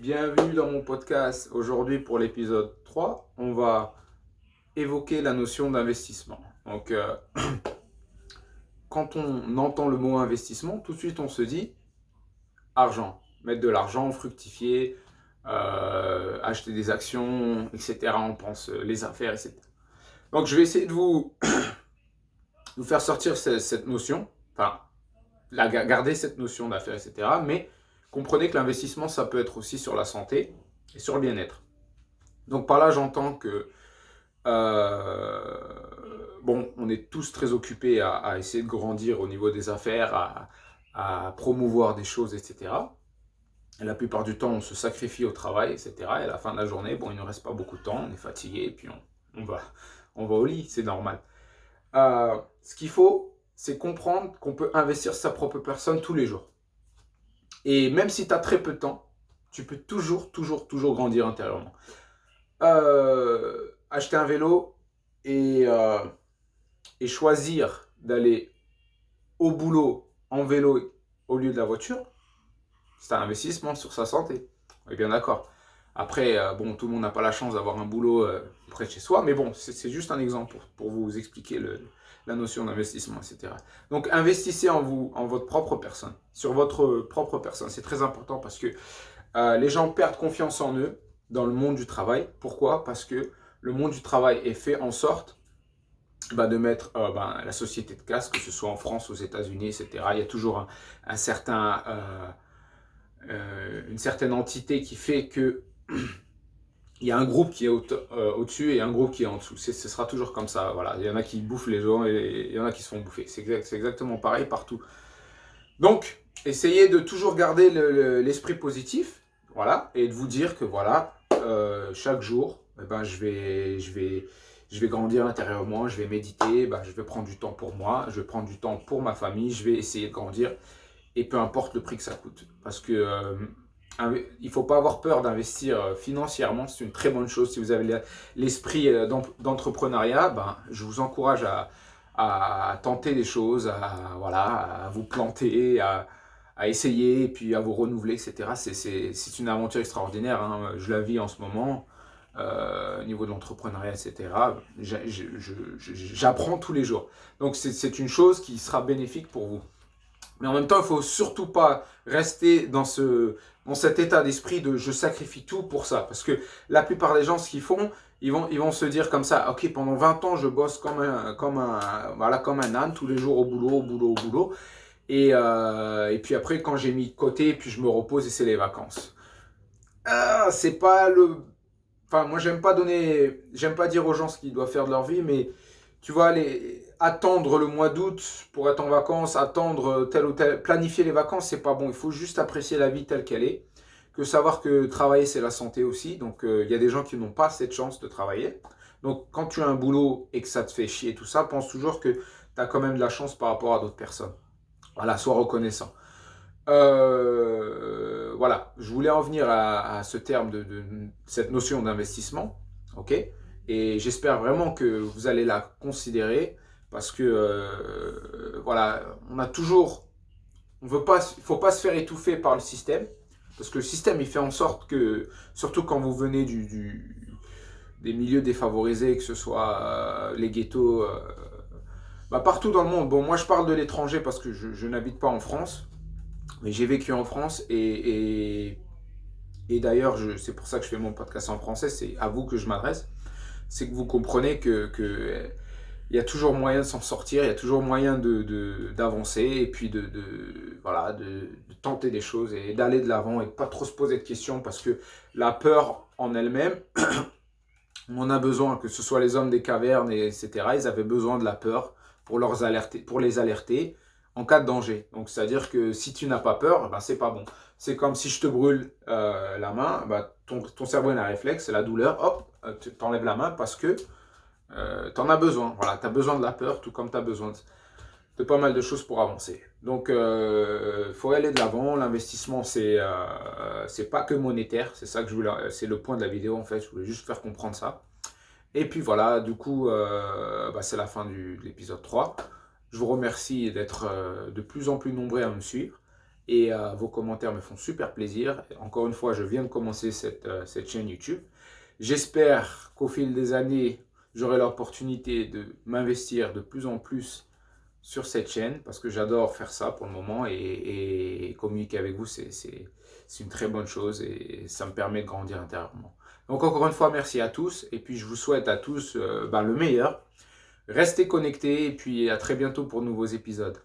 Bienvenue dans mon podcast. Aujourd'hui, pour l'épisode 3, on va évoquer la notion d'investissement. Donc, quand on entend le mot investissement, tout de suite on se dit argent. Mettre de l'argent, fructifier, acheter des actions, etc. On pense les affaires, etc. Donc, je vais essayer de vous faire sortir cette notion, enfin, garder cette notion d'affaires, etc. Mais comprenez que l'investissement, ça peut être aussi sur la santé et sur le bien-être. Donc, par là, j'entends que bon, on est tous très occupés à essayer de grandir au niveau des affaires, à promouvoir des choses, etc. Et la plupart du temps, on se sacrifie au travail, etc. Et à la fin de la journée, bon, il ne reste pas beaucoup de temps, on est fatigué, et puis on va au lit, c'est normal. Ce qu'il faut, c'est comprendre qu'on peut investir sa propre personne tous les jours. Et même si tu as très peu de temps, tu peux toujours grandir intérieurement. Acheter un vélo et choisir d'aller au boulot en vélo au lieu de la voiture, c'est un investissement sur sa santé. On est bien d'accord. Après, bon, tout le monde n'a pas la chance d'avoir un boulot près de chez soi, mais bon, c'est juste un exemple pour vous expliquer la notion d'investissement, etc. Donc, investissez en vous, en votre propre personne, sur votre propre personne. C'est très important parce que les gens perdent confiance en eux dans le monde du travail. Pourquoi? Parce que le monde du travail est fait en sorte de mettre la société de casse, que ce soit en France, aux États-Unis, etc. Il y a toujours une certaine entité qui fait que il y a un groupe qui est au-dessus et un groupe qui est en dessous. Ce sera toujours comme ça. Voilà. Il y en a qui bouffent les gens et il y en a qui se font bouffer. C'est exactement pareil partout. Donc, essayez de toujours garder l'esprit positif, voilà, et de vous dire que voilà, chaque jour, je vais grandir intérieurement, je vais méditer, je vais prendre du temps pour moi, je vais prendre du temps pour ma famille, je vais essayer de grandir, et peu importe le prix que ça coûte. Parce que il ne faut pas avoir peur d'investir financièrement, c'est une très bonne chose. Si vous avez l'esprit d'entrepreneuriat, je vous encourage à tenter des choses, à vous planter, à essayer et puis à vous renouveler, etc. C'est une aventure extraordinaire, hein. Je la vis en ce moment au niveau de l'entrepreneuriat, etc. J'apprends tous les jours. Donc c'est une chose qui sera bénéfique pour vous. Mais en même temps, il ne faut surtout pas rester dans cet état d'esprit de je sacrifie tout pour ça. Parce que la plupart des gens, ce qu'ils font, ils vont se dire comme ça, ok, pendant 20 ans, je bosse comme un âne, tous les jours au boulot, au boulot, au boulot. Et puis après, quand j'ai mis de côté, puis je me repose et c'est les vacances. C'est pas le... Enfin, moi, j'aime pas dire aux gens ce qu'ils doivent faire de leur vie, mais tu vois, attendre le mois d'août pour être en vacances, attendre tel ou tel, planifier les vacances, c'est pas bon. Il faut juste apprécier la vie telle qu'elle est. Que savoir que travailler, c'est la santé aussi. Donc, il y a des gens qui n'ont pas cette chance de travailler. Donc, quand tu as un boulot et que ça te fait chier, tout ça, pense toujours que tu as quand même de la chance par rapport à d'autres personnes. Voilà, sois reconnaissant. Voilà, je voulais en venir à ce terme de cette notion d'investissement, ok? Et j'espère vraiment que vous allez la considérer parce que voilà, on veut pas, il faut pas se faire étouffer par le système parce que le système il fait en sorte que, surtout quand vous venez des milieux défavorisés, que ce soit les ghettos, partout dans le monde. Bon, moi je parle de l'étranger parce que je n'habite pas en France. Mais j'ai vécu en France et d'ailleurs, c'est pour ça que je fais mon podcast en français, c'est à vous que je m'adresse. C'est que vous comprenez que il y a toujours moyen de s'en sortir, il y a toujours moyen d'avancer et puis de tenter des choses et d'aller de l'avant et de pas trop se poser de questions parce que la peur en elle-même, on en a besoin, que ce soit les hommes des cavernes, etc. Ils avaient besoin de la peur pour les alerter en cas de danger. Donc, c'est-à-dire que si tu n'as pas peur, c'est pas bon. C'est comme si je te brûle la main, ton cerveau a un réflexe, c'est la douleur, hop, tu t'enlèves la main parce que tu en as besoin. Voilà, tu as besoin de la peur, tout comme tu as besoin de pas mal de choses pour avancer. Donc, il faut aller de l'avant. L'investissement, c'est pas que monétaire. C'est ça que c'est le point de la vidéo en fait. Je voulais juste faire comprendre ça. Et puis voilà, du coup, c'est la fin de l'épisode 3. Je vous remercie d'être de plus en plus nombreux à me suivre. Et vos commentaires me font super plaisir. Encore une fois, je viens de commencer cette chaîne YouTube. J'espère qu'au fil des années, j'aurai l'opportunité de m'investir de plus en plus sur cette chaîne parce que j'adore faire ça pour le moment et communiquer avec vous, c'est une très bonne chose et ça me permet de grandir intérieurement. Donc encore une fois, merci à tous et puis je vous souhaite à tous le meilleur. Restez connectés et puis à très bientôt pour de nouveaux épisodes.